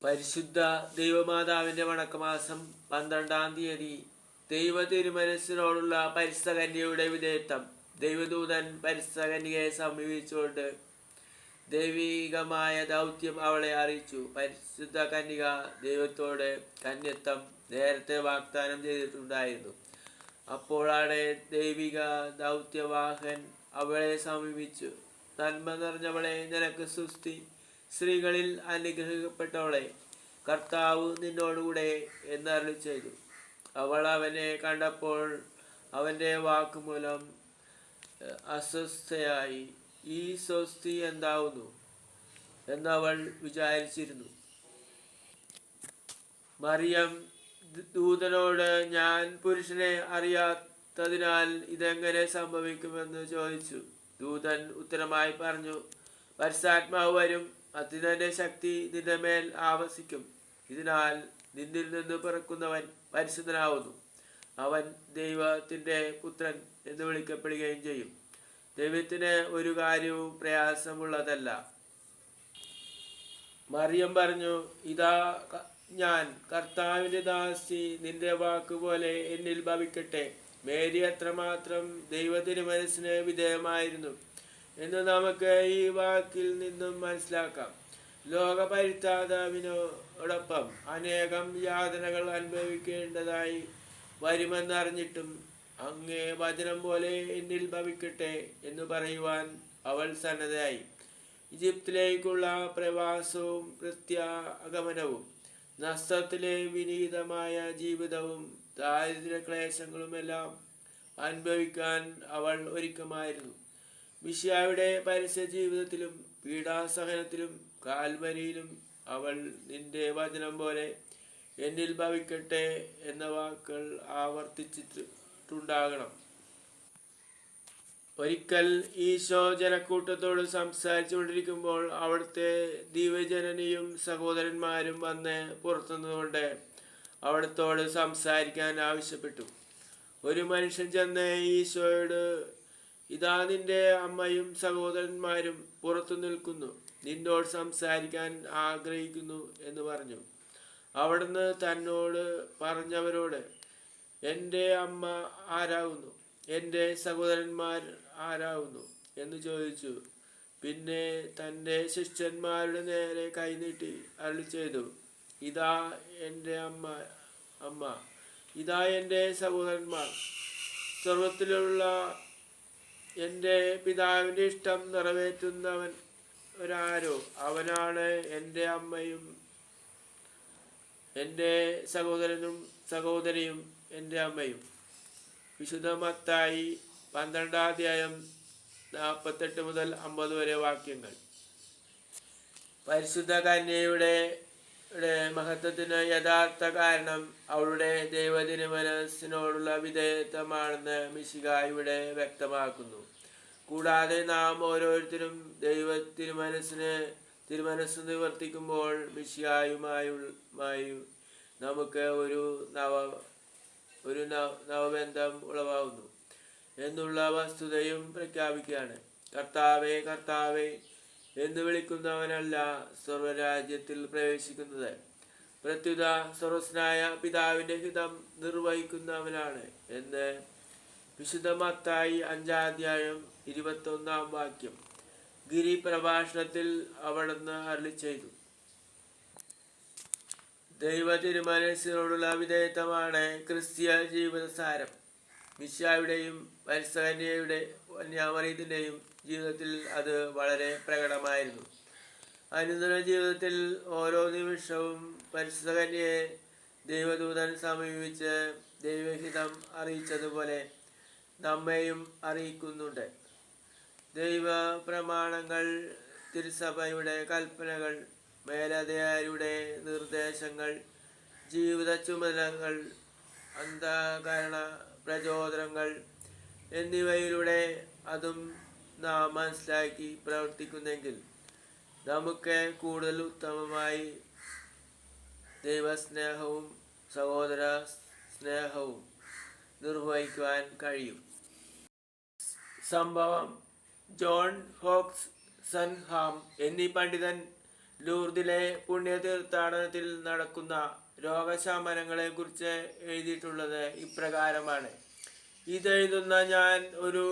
പരിശുദ്ധ ദൈവമാതാവിൻ്റെ വണക്കമാസം 12-ാം തീയതി ദൈവ തിരുമനസ്സിനോടുള്ള പരിശുദ്ധ കന്യകയുടെ വിധേയത്വം. ദൈവദൂതൻ പരിശുദ്ധ കന്യകയെ സമീപിച്ചുകൊണ്ട് ദൈവികമായ ദൗത്യം അവളെ അറിയിച്ചു. പരിശുദ്ധ കന്യക ദൈവത്തോട് കന്യത്വം നേരത്തെ വാഗ്ദാനം ചെയ്തിട്ടുണ്ടായിരുന്നു. അപ്പോഴാണ് ദൈവിക ദൗത്യവാഹൻ അവളെ സമീപിച്ചു. നന്മ നിറഞ്ഞവളെ, നിനക്ക് സുസ്തി, സ്ത്രീകളിൽ അനുഗ്രഹിക്കപ്പെട്ടവളെ, കർത്താവ് നിന്നോടുകൂടെ എന്നരുളി ചെയ്തു. അവൾ അവനെ കണ്ടപ്പോൾ അവൻ്റെ വാക്കുമൂലം അസ്വസ്ഥയായി. ഈ സ്വസ്തി എന്താവുന്നു എന്നവൾ വിചാരിച്ചിരുന്നു. മറിയം ദൂതനോട്, ഞാൻ പുരുഷനെ അറിയാത്തതിനാൽ ഇതെങ്ങനെ സംഭവിക്കുമെന്ന് ചോദിച്ചു. ദൂതൻ ഉത്തരമായി പറഞ്ഞു, പരിശുദ്ധാത്മാവ് വരും, അത്യുന്നതന്റെ ശക്തി നിന്റെ മേൽ ആവസിക്കും. ഇതിനാൽ നിന്നിൽ നിന്ന് പിറക്കുന്നവൻ പരിശുദ്ധനാവുന്നു. അവൻ ദൈവത്തിൻ്റെ പുത്രൻ എന്ന് വിളിക്കപ്പെടുകയും ചെയ്യും. ദൈവത്തിന് ഒരു കാര്യവും പ്രയാസമുള്ളതല്ല. മറിയം പറഞ്ഞു, ഇതാ ഞാൻ കർത്താവിൻ്റെ ദാസി, നിന്റെ വാക്കുപോലെ എന്നിൽ ഭവിക്കട്ടെ. മേരി അത്രമാത്രം ദൈവത്തിന് മനസ്സിന് വിധേയമായിരുന്നു എന്ന് നമുക്ക് ഈ വാക്കിൽ നിന്നും മനസ്സിലാക്കാം. ലോകപരിത്യാഗവിനോടൊപ്പം അനേകം യാതനകൾ അനുഭവിക്കേണ്ടതായി വരുമെന്നറിഞ്ഞിട്ടും അങ്ങേ വചനം പോലെ എന്നിൽ ഭവിക്കട്ടെ എന്ന് പറയുവാൻ അവൾ സന്നദ്ധയായി. ഈജിപ്തിലേക്കുള്ള പ്രവാസവും പ്രത്യാഗമനവും, നഷ്ടത്തിലെ വിനീതമായ ജീവിതവും ദാരിദ്ര്യ ക്ലേശങ്ങളുമെല്ലാം അനുഭവിക്കാൻ അവൾ ഒരുക്കമായിരുന്നു. മിശിഹായുടെ പരസ്യ ജീവിതത്തിലും പീഡാസഹനത്തിലും കാൽവരിയിലും അവൾ നിന്റെ വചനം പോലെ എന്നിൽ ഭവിക്കട്ടെ എന്ന വാക്കുകൾ ആവർത്തിച്ചിട്ടുണ്ടാകണം. ഒരിക്കൽ ഈശോ ജനക്കൂട്ടത്തോട് സംസാരിച്ചു കൊണ്ടിരിക്കുമ്പോൾ അവിടുത്തെ ദിവ്യജനനിയും സഹോദരന്മാരും വന്ന് പുറത്തുനിന്നുകൊണ്ട് അവിടത്തോട് സംസാരിക്കാൻ ആവശ്യപ്പെട്ടു. ഒരു മനുഷ്യൻ ചെന്ന് ഈശോയോട്, ഇതാ നിന്റെ അമ്മയും സഹോദരന്മാരും പുറത്തു നിൽക്കുന്നു, നിന്നോട് സംസാരിക്കാൻ ആഗ്രഹിക്കുന്നു എന്ന് പറഞ്ഞു. അവിടുന്ന് തന്നോട് പറഞ്ഞവരോട്, എൻ്റെ അമ്മ ആരാകുന്നു, എൻ്റെ സഹോദരന്മാർ ആരാകുന്നു എന്ന് ചോദിച്ചു. പിന്നെ തൻ്റെ ശിഷ്യന്മാരുടെ നേരെ കൈനീട്ടി അരുളി ചെയ്തു, ഇതാ എൻ്റെ അമ്മ, ഇതാ എൻ്റെ സഹോദരന്മാർ. സ്വർഗത്തിലുള്ള എൻ്റെ പിതാവിൻ്റെ ഇഷ്ടം നിറവേറ്റുന്നവൻ ഒരാരോ അവനാണ് എൻ്റെ അമ്മയും എൻ്റെ സഹോദരനും സഹോദരിയും എൻ്റെ അമ്മയും. വിശുദ്ധ മത്തായി 12-ാം അധ്യായം 48 മുതൽ 50 വരെ വാക്യങ്ങൾ. പരിശുദ്ധ കന്യകയുടെ മഹത്വത്തിന് യഥാർത്ഥ കാരണം അവളുടെ ദൈവദിന മനസ്സിനോടുള്ള വിധേയത്വമാണെന്ന് മിശിഹാ ഇവിടെ വ്യക്തമാക്കുന്നു. കൂടാതെ നാം ഓരോരുത്തരും ദൈവ തിരുമനസ് നിവർത്തിക്കുമ്പോൾ മിശിഹായുമായി നമുക്ക് ഒരു നവബന്ധം ഉളവാകുന്നു എന്നുള്ള വസ്തുതയും പ്രഖ്യാപിക്കുകയാണ്. കർത്താവേ, കർത്താവേ എന്ന് വിളിക്കുന്നവനല്ല സ്വർഗരാജ്യത്തിൽ പ്രവേശിക്കുന്നത്, പ്രത്യുത സ്വർഗസ്നായ പിതാവിൻ്റെ ഹിതം നിർവഹിക്കുന്നവനാണ് എന്ന് വിശുദ്ധ മത്തായി 5-ാം അധ്യായം 21-ാം വാക്യം ഗിരിപ്രഭാഷണത്തിൽ അവിടുന്ന് അരുളി ചെയ്തു. ദൈവ തിരുമനസ്സിനോടുള്ള വിധേയത്വമാണ് ക്രിസ്തീയ ജീവിതസാരം. മിശിഹായുടെയും പരിശുദ്ധ കന്യാമറിയത്തിൻ്റെയും ജീവിതത്തിൽ അത് വളരെ പ്രകടമായിരുന്നു. അനുദിന ജീവിതത്തിൽ ഓരോ നിമിഷവും പരിശുദ്ധ കന്യകയെ ദൈവദൂതൻ സമീപിച്ച് ദൈവഹിതം അറിയിച്ചതുപോലെ നമ്മെയും അറിയിക്കുന്നുണ്ട്. ദൈവ പ്രമാണങ്ങൾ, തിരുസഭയുടെ കൽപ്പനകൾ, മേലധികാരിയുടെ നിർദ്ദേശങ്ങൾ, ജീവിത ചുമതലകൾ, അന്ധകരണ പ്രചോദനങ്ങൾ എന്നിവയിലൂടെ അതും നാം മനസ്സിലാക്കി പ്രവർത്തിക്കുന്നെങ്കിൽ നമുക്ക് കൂടുതൽ ഉത്തമമായി ദൈവസ്നേഹവും സഹോദര സ്നേഹവും നിർവഹിക്കുവാൻ കഴിയും. സംഭവം ജോൺ ഹോക്സ് സൺഹാം എന്നീ പണ്ഡിതൻ ലൂർദിലെ പുണ്യതീർത്ഥാടനത്തിൽ നടക്കുന്ന രോഗശമനങ്ങളെ കുറിച്ച് എഴുതിയിട്ടുള്ളത് ഇപ്രകാരമാണ്. ഇതെഴുതുന്ന ഞാൻ ഒരു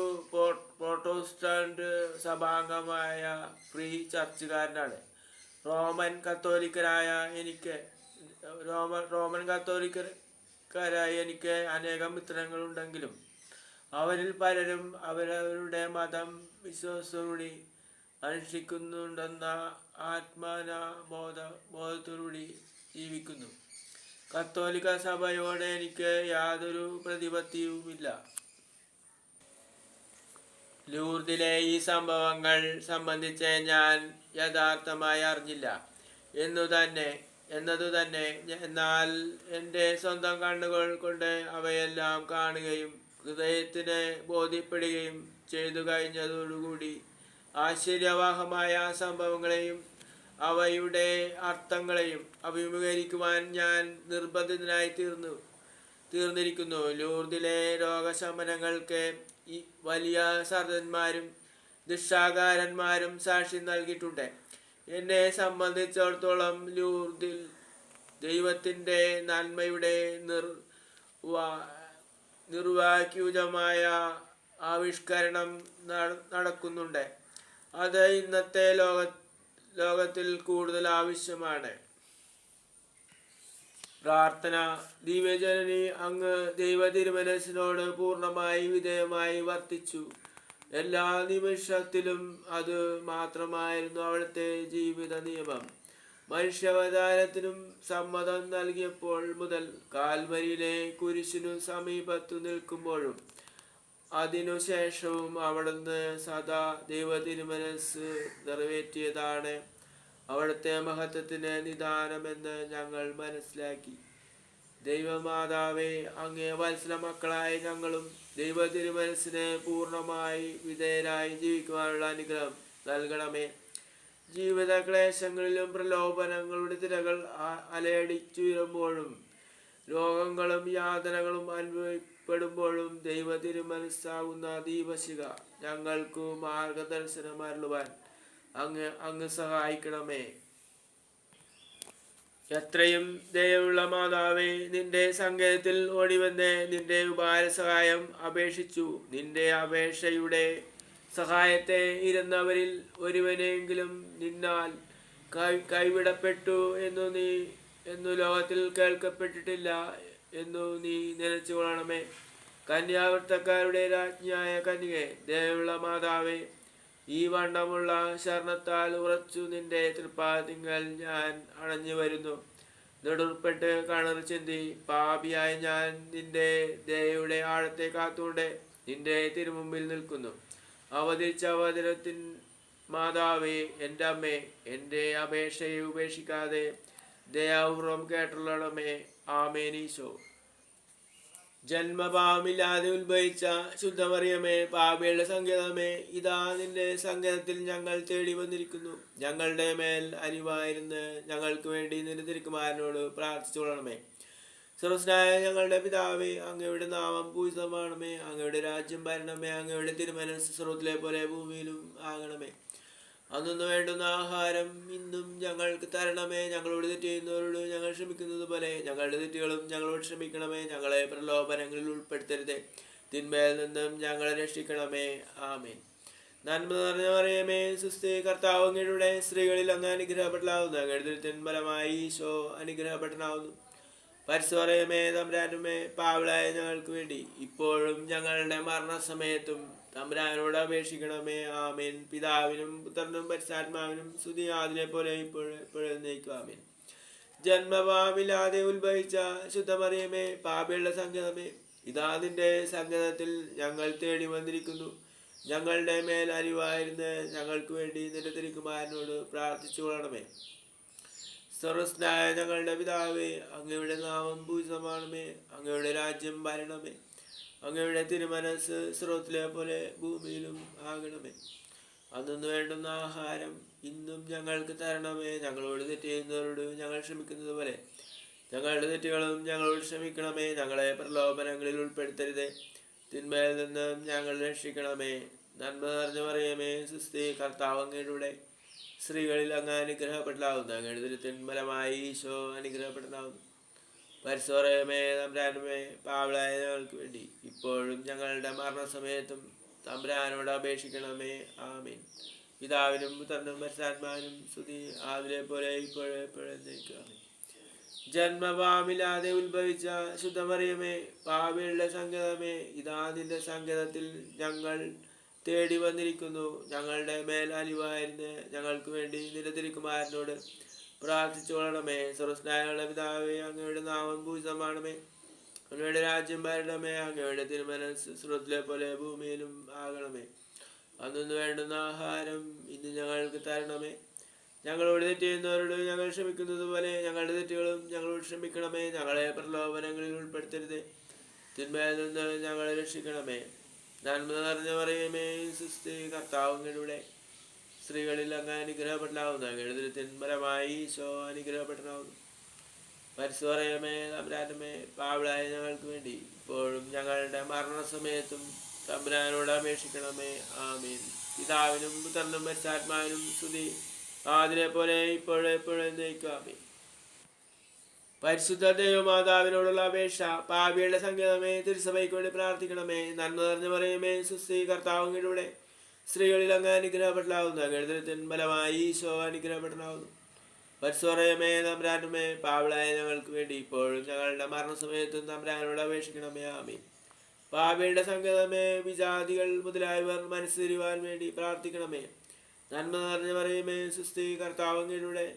പ്രോട്ടസ്റ്റന്റ് സഭാംഗമായ ഫ്രീ ചർച്ചുകാരനാണ്. റോമൻ കത്തോലിക്കരായ എനിക്ക് അനേകം മിത്രങ്ങളുണ്ടെങ്കിലും അവരിൽ പലരും അവരവരുടെ മതം വിശ്വാസത്തോടുകൂടി അനുഷ്ഠിക്കുന്നുണ്ടെന്ന ബോധത്തോടുകൂടി ജീവിക്കുന്നു. കത്തോലിക്ക സഭയോട് എനിക്ക് യാതൊരു പ്രതിപത്തിയുമില്ല. ലൂർദിലെ ഈ സംഭവങ്ങൾ സംബന്ധിച്ച് ഞാൻ യഥാർത്ഥമായി അറിഞ്ഞില്ല എന്നതുതന്നെ എന്നാൽ എൻ്റെ സ്വന്തം കണ്ണുകൾ കൊണ്ട് അവയെല്ലാം കാണുകയും ഹൃദയത്തിന് ബോധ്യപ്പെടുകയും ചെയ്തു കഴിഞ്ഞതോടുകൂടി ആശ്ചര്യവാഹമായ സംഭവങ്ങളെയും അവയുടെ അർത്ഥങ്ങളെയും അഭിമുഖീകരിക്കുവാൻ ഞാൻ നിർബന്ധിതനായി തീർന്നിരിക്കുന്നു. ലൂർദിലെ രോഗശമനങ്ങൾക്ക് ഈ വലിയ സർജന്മാരും ദുഷ്ടാകാരന്മാരും സാക്ഷ്യം നൽകിയിട്ടുണ്ട്. എന്നെ സംബന്ധിച്ചിടത്തോളം ലൂർദിൽ ദൈവത്തിൻ്റെ നന്മയുടെ നിർവാക്യൂജമായ ആവിഷ്കരണം നടക്കുന്നുണ്ട്. അത് ഇന്നത്തെ ലോകത്തിൽ കൂടുതൽ ആവശ്യമാണ്. പ്രാർത്ഥന. ദിവ്യജനനി, അങ്ങ് ദൈവ തിരുമനസ്സിനോട് പൂർണ്ണമായി വിധേയമായി വർത്തിച്ചു. എല്ലാ നിമിഷത്തിലും അത് മാത്രമായിരുന്നു അവിടുത്തെ ജീവിത നിയമം. മനുഷ്യാവതാരത്തിനും സമ്മതം നൽകിയപ്പോൾ മുതൽ കാൽവരിയിലെ കുരിശിനു സമീപത്തു നിൽക്കുമ്പോഴും അതിനുശേഷവും അവിടുന്ന് സദാ ദൈവ തിരുമനസ് നിറവേറ്റിയതാണ് അവിടുത്തെ മഹത്വത്തിന് നിദാനമെന്ന് ഞങ്ങൾ മനസ്സിലാക്കി. ദൈവമാതാവേ, അങ്ങേ വത്സല മക്കളായ ഞങ്ങളും ദൈവ തിരുമനസ്സിന് പൂർണ്ണമായി വിധേയരായി ജീവിക്കുവാനുള്ള അനുഗ്രഹം നൽകണമേ. ജീവിത ക്ലേശങ്ങളിലും പ്രലോഭനങ്ങളുടെ തിരകൾ അലയടിച്ചുയരുമ്പോഴും രോഗങ്ങളും യാതനകളും അനുഭവപ്പെടുമ്പോഴും ദൈവ തിരുമനസ്സാകുന്ന ദീപശിഖ ഞങ്ങൾക്കു മാർഗദർശനമരുളുവാൻ അങ്ങ് സഹായിക്കണമേ. എത്രയും ദയവുള്ള മാതാവേ, നിന്റെ സങ്കേതത്തിൽ ഓടിവന്ന് നിന്റെ ഉപകാരസഹായം അപേക്ഷിച്ചു. നിന്റെ അപേക്ഷയുടെ സഹായത്തെ ഇരുന്നവരിൽ ഒരുവനെങ്കിലും നിന്നാൽ കൈവിടപ്പെട്ടു എന്നു ലോകത്തിൽ കേൾക്കപ്പെട്ടിട്ടില്ല എന്നു നീ നിലച്ചുകൊള്ളണമേ. കന്യാവൃത്തക്കാരുടെ രാജ്ഞിയായ കന്യകേ, ദയവുള്ള മാതാവേ, ഈ വണ്ണമുള്ള ശരണത്താൽ ഉറച്ചു നിന്റെ തൃപ്പാദത്തിങ്കൽ ഞാൻ അണഞ്ഞു വരുന്നു. നെടുർപ്പെട്ട് കണർ ചിന്തി പാപിയായ ഞാൻ നിന്റെ ദയയുടെ ആഴത്തെ കാത്തുകൊണ്ട് നിന്റെ തിരുമുമ്പിൽ നിൽക്കുന്നു. അവതരിച്ച അവതരത്തിൻ മാതാവേ, എൻ്റെ അമ്മേ, എൻ്റെ അപേക്ഷയെ ഉപേക്ഷിക്കാതെ ദയാപൂർവം കേട്ടുള്ളണമേ. ആമേനീശോ. ജന്മപാപമില്ലാതെ ഉത്ഭവിച്ച ശുദ്ധമറിയമേ, പാപികളുടെ സങ്കേതമേ, ഇതാ നിന്റെ സങ്കേതത്തിൽ ഞങ്ങൾ തേടി വന്നിരിക്കുന്നു. ഞങ്ങളുടെ മേൽ അരിവായിരുന്ന് ഞങ്ങൾക്ക് വേണ്ടി നിന്റെ തിരുക്കുമാരനോട് പ്രാർത്ഥിച്ചുകൊള്ളണമേ. സർവ്വസ്നായ ഞങ്ങളുടെ പിതാവേ, അങ്ങയുടെ നാമം പൂജിതമാണമേ. അങ്ങയുടെ രാജ്യം ഭരണമേ. അങ്ങയുടെ തിരുമനസ്സ് സ്വർഗ്ഗത്തിലെ പോലെ ഭൂമിയിലും ആകണമേ. അന്നു വേണ്ടുന്ന ആഹാരം ഇന്നും ഞങ്ങൾക്ക് തരണമേ. ഞങ്ങളോട് തെറ്റ് ചെയ്യുന്നവരോട് ഞങ്ങൾ ക്ഷമിക്കുന്നത് പോലെ ഞങ്ങളുടെ തെറ്റുകളും ഞങ്ങളോട് ക്ഷമിക്കണമേ. ഞങ്ങളെ പ്രലോഭനങ്ങളിൽ ഉൾപ്പെടുത്തരുതേ, തിന്മയിൽ നിന്നും ഞങ്ങളെ രക്ഷിക്കണമേ. ആമേൻ. നന്മ നിറഞ്ഞ മറിയമേ, സുസ്ഥി, കർത്താവ് അങ്ങയുടെ സ്ത്രീകളിൽ അങ്ങ് അനുഗ്രഹപ്പെട്ടതാവുന്നു. അങ്ങയുടെ ഫലമായി ഈശോ അനുഗ്രഹപ്പെട്ടനാവുന്നു. പരിശുദ്ധമറിയമേ, തമ്പുരാനുമേ, പാപികളായ ഞങ്ങൾക്ക് വേണ്ടി ഇപ്പോഴും ഞങ്ങളുടെ മരണസമയത്തും തമ്പുരാനോട് അപേക്ഷിക്കണമേ. ആമേൻ. പിതാവിനും പുത്രനും പരിശുദ്ധാത്മാവിനും സ്തുതി, ആദിലെ പോലെ ഇപ്പോഴും നയിക്കും. ആമേൻ. ജന്മപാപമില്ലാതെ ഉത്ഭവിച്ച ശുദ്ധമറിയമേ, പാപികളുടെ സങ്കേതമേ, ഇതാ നിന്റെ സങ്കേതത്തിൽ ഞങ്ങൾ തേടി വന്നിരിക്കുന്നു. ഞങ്ങളുടെ മേൽ അരിവായിരുന്ന് ഞങ്ങൾക്ക് വേണ്ടി നിന്റെ തിരുക്കുമാരനോട് പ്രാർത്ഥിച്ചു കൊള്ളണമേ. സർവ്വസ്നായ ഞങ്ങളുടെ പിതാവേ, അങ്ങയുടെ നാമം പൂജിതമാണമേ. അങ്ങയുടെ രാജ്യം ഭരണമേ. അങ്ങയുടെ തിരുമനസ്സ് സ്വർഗ്ഗത്തിലെ പോലെ ഭൂമിയിലും ആകണമേ. അന്നു വേണ്ടുന്ന ആഹാരം ഇന്നും ഞങ്ങൾക്ക് തരണമേ. ഞങ്ങളോട് തെറ്റ് ചെയ്യുന്നവരോട് ഞങ്ങൾ ക്ഷമിക്കുന്നത് പോലെ ഞങ്ങളുടെ തെറ്റുകളും ഞങ്ങളോട് ക്ഷമിക്കണമേ. ഞങ്ങളെ പ്രലോഭനങ്ങളിൽ ഉൾപ്പെടുത്തരുതേ, തിന്മയിൽ നിന്നും ഞങ്ങൾ രക്ഷിക്കണമേ. നന്മ നിറഞ്ഞ മറിയമേ, സുസ്ഥി, കർത്താവ് അങ്ങയുടെ സ്ത്രീകളിൽ അങ്ങ് അനുഗ്രഹപ്പെട്ടതാവുന്നു. അങ്ങയുടെ ഉദരത്തിൻ ഫലമായി ഈശോ അനുഗ്രഹപ്പെട്ടതാവുന്നു. പരിശോധനമേ തമ്പുരാനുമേ പാവളായ ഞങ്ങൾക്ക് വേണ്ടി ഇപ്പോഴും ഞങ്ങളുടെ മരണസമയത്തും തമ്പുരാനോട് അപേക്ഷിക്കണമേ. ആമീൻ. പിതാവിനും പുത്രനും പരിശുദ്ധാത്മാവിനും സ്തുതി, ആദിലെ പോലെ ഇപ്പോഴെപ്പോഴും. ജന്മപാപമില്ലാതെ ഉത്ഭവിച്ച ശുദ്ധമറിയമേ, പാപികളുടെ സങ്കേതമേ, ഇതാ നിന്റെ സങ്കേതത്തിൽ ഞങ്ങൾ തേടി വന്നിരിക്കുന്നു. ഞങ്ങളുടെ മേൽ അലിവായിരുന്ന് ഞങ്ങൾക്ക് വേണ്ടി നിന്റെ തിരുക്കുമാരനോട് പ്രാർത്ഥിച്ചു കൊള്ളണമേ. സ്വർഗ്ഗസ്ഥനായ പിതാവേ, അങ്ങയുടെ നാമം പൂജിതമാണമേ. അങ്ങയുടെ രാജ്യം ഭരണമേ. അങ്ങയുടെ തിരുമനസ്സ് സ്വർഗ്ഗത്തിലെ പോലെ ഭൂമിയിലും ആകണമേ. അന്നു വേണ്ടുന്ന ആഹാരം ഇന്ന് ഞങ്ങൾക്ക് തരണമേ. ഞങ്ങളോട് തെറ്റ് ചെയ്യുന്നവരോട് ഞങ്ങൾ ക്ഷമിക്കുന്നത് പോലെ ഞങ്ങളുടെ തെറ്റുകളും ഞങ്ങളോട് ക്ഷമിക്കണമേ. ഞങ്ങളെ പ്രലോഭനങ്ങളിൽ ഉൾപ്പെടുത്തരുത്, തിന്മയിൽ നിന്ന് ഞങ്ങളെ രക്ഷിക്കണമേ. നന്മ നിറഞ്ഞ പറയുമേ സുസ്ഥി, കർത്താവുങ്ങളുടെ സ്ത്രീകളിൽ അങ്ങ് അനുഗ്രഹപ്പെട്ടതാവുന്നു. അങ്ങയുടെ ഉദരത്തിൻ ഫലമായി ഈശോ അനുഗ്രഹപ്പെട്ടതാവുന്നു. പരിശുദ്ധമറിയമേ തമ്പുരാനുമേ പാപികളായ ഞങ്ങൾക്ക് വേണ്ടി ഇപ്പോഴും ഞങ്ങളുടെ മരണസമയത്തും തമ്പുരാനോട് അപേക്ഷിക്കണമേ. ആമീൻ. പിതാവിനും പുത്രനും പരിശുദ്ധാത്മാവിനും സ്തുതി, ആദിലെ പോലെ ഇപ്പോഴെപ്പോഴും നയിക്കാമേ. പരിശുദ്ധ ദൈവമാതാവിനോടുള്ള അപേക്ഷ. പാപികളുടെ സങ്കേതമേ, തിരുസഭയ്ക്ക് വേണ്ടി പ്രാർത്ഥിക്കണമേ. നന്മ നിറഞ്ഞു പറയുമേ സുസ്ഥി, കർത്താവുങ്ങളുടെ സ്ത്രീകളിൽ അങ്ങ് അനുഗ്രഹപ്പെട്ടതാവുന്നു. അങ്ങയുടെ ഉദരത്തിൻ ഫലമായി ഈശോ അനുഗ്രഹപ്പെട്ടതാവുന്നു. പരിശുദ്ധമറിയമേ തമ്പുരാനുമേ പാപികളായ ഞങ്ങൾക്ക് വേണ്ടി ഇപ്പോഴും ഞങ്ങളുടെ മരണസമയത്തും തമ്പുരാനോട് അപേക്ഷിക്കണമേ. ആമീൻ. പാപികളുടെ സങ്കേതമേ, വിജാതികൾ മുതലായവർ മനസ്സ് തിരിവാൻ വേണ്ടി പ്രാർത്ഥിക്കണമേ. നന്മ നിറഞ്ഞു പറയുമേ സുസ്ഥി, കർത്താവുങ്ങളുടെ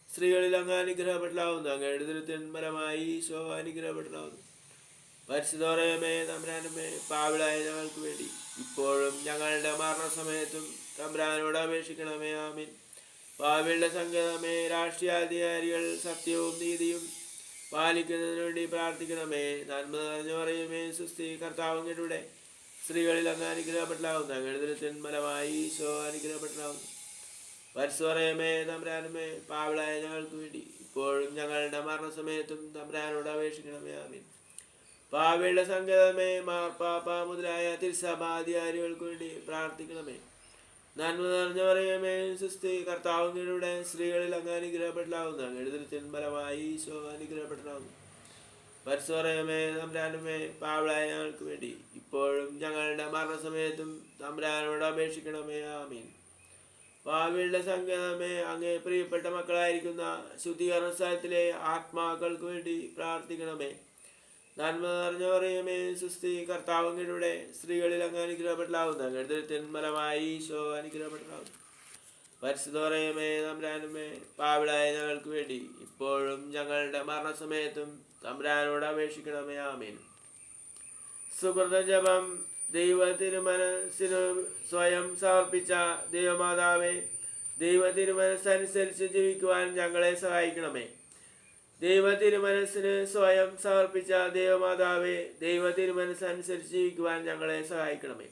സ്ത്രീകളിൽ അങ്ങ് അനുഗ്രഹപ്പെട്ടതാവുന്നു. അങ്ങയുടെ ഉദരത്തിൻ ഫലമായി ഈശോ അനുഗ്രഹപ്പെട്ടതാവുന്നു. പരിശുദ്ധമറിയമേ തമ്പുരാനുമേ പാപികളായ ഞങ്ങൾക്ക് വേണ്ടി ഇപ്പോഴും ഞങ്ങളുടെ മരണസമയത്തും തമ്പുരാനോട് അപേക്ഷിക്കണമേ. ആമീൻ. പാപികളുടെ സങ്കേതമേ, രാഷ്ട്രീയാധികാരികൾ സത്യവും നീതിയും പാലിക്കുന്നതിന് വേണ്ടി പ്രാർത്ഥിക്കണമേ. നന്മ നിറഞ്ഞു പറയുമേ സുസ്ഥി, കർത്താവുങ്ങളുടെ സ്ത്രീകളിൽ അങ്ങ് അനുഗ്രഹപ്പെട്ടതാവുന്നു. അങ്ങയുടെ ഉദരത്തിൻ ഫലമായി ഈശോ അനുഗ്രഹപ്പെട്ടതാവുന്നു. പരിശുദ്ധമറിയമേ തമ്പുരാനുമേ പാപികളായ ഞങ്ങൾക്ക് വേണ്ടി ഇപ്പോഴും ഞങ്ങളുടെ മരണസമയത്തും തമ്പുരാനോട് അപേക്ഷിക്കണമേ. ആമീൻ. പാപികളുടെ സങ്കേതമേ, മാർപ്പാപ്പ മുതലായ തിരുസഭാധികാരികൾക്ക് വേണ്ടി പ്രാർത്ഥിക്കണമേ. നന്മ നിറഞ്ഞു പറയുമേ സുസ്ഥി, കർത്താവുങ്ങളുടെ സ്ത്രീകളിൽ അങ്ങ് അനുഗ്രഹപ്പെട്ടതാവുന്നു. അങ്ങയുടെ ഉദരത്തിൻ ഫലമായി ഈശോ അനുഗ്രഹപ്പെട്ടതാവുന്നു. പരിശുദ്ധമറിയമേ തമ്പുരാനുമേ പാപികളായ ഞങ്ങൾക്ക് വേണ്ടി ഇപ്പോഴും ഞങ്ങളുടെ മരണസമയത്തും തമ്പുരാനോട് അപേക്ഷിക്കണമേ. ആമീൻ. പാപികളുടെ സങ്കേതമേ, അങ്ങേ പ്രിയപ്പെട്ട മക്കളായിരിക്കുന്ന ശുദ്ധീകരണ സ്ഥലത്തിലെ ആത്മാക്കൾക്ക് വേണ്ടി പ്രാർത്ഥിക്കണമേ. നന്മ നിറഞ്ഞു പറയുമേ സുസ്ഥി, കർത്താവുങ്ങളുടെ സ്ത്രീകളിൽ അങ്ങ് അനുഗ്രഹപ്പെട്ടതാവുന്നു. അങ്ങയുടെ ഉദരത്തിൻ ഫലമായി ഈശോ അനുഗ്രഹപ്പെട്ടതാവുന്നു. പരിശുദ്ധമറിയമേ തമ്പുരാനുമേ പാപികളായ ഞങ്ങൾക്ക് വേണ്ടി ഇപ്പോഴും ഞങ്ങളുടെ മരണസമയത്തും തമ്പുരാനോട് അപേക്ഷിക്കണമേ. ആമീൻ. സുകൃത ജപം. ദൈവത്തിരുമനസ്സിനു സ്വയം സമർപ്പിച്ച ദൈവമാതാവേ, ദൈവത്തിരുമനസ്സനുസരിച്ച് ജീവിക്കുവാൻ ഞങ്ങളെ സഹായിക്കണമേ. ദൈവത്തിരുമനസ്സിന് സ്വയം സമർപ്പിച്ച ദൈവമാതാവേ, ദൈവത്തിരുമനസ്സനുസരിച്ച് ജീവിക്കുവാൻ ഞങ്ങളെ സഹായിക്കണമേ.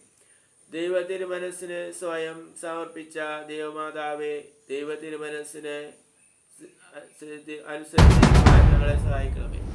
ദൈവത്തിരുമനസ്സിന് സ്വയം സമർപ്പിച്ച ദൈവമാതാവേ, ദൈവത്തിരുമനസ്സിന് അനുസരിച്ച് ജീവിക്കുവാൻ ഞങ്ങളെ സഹായിക്കണമേ.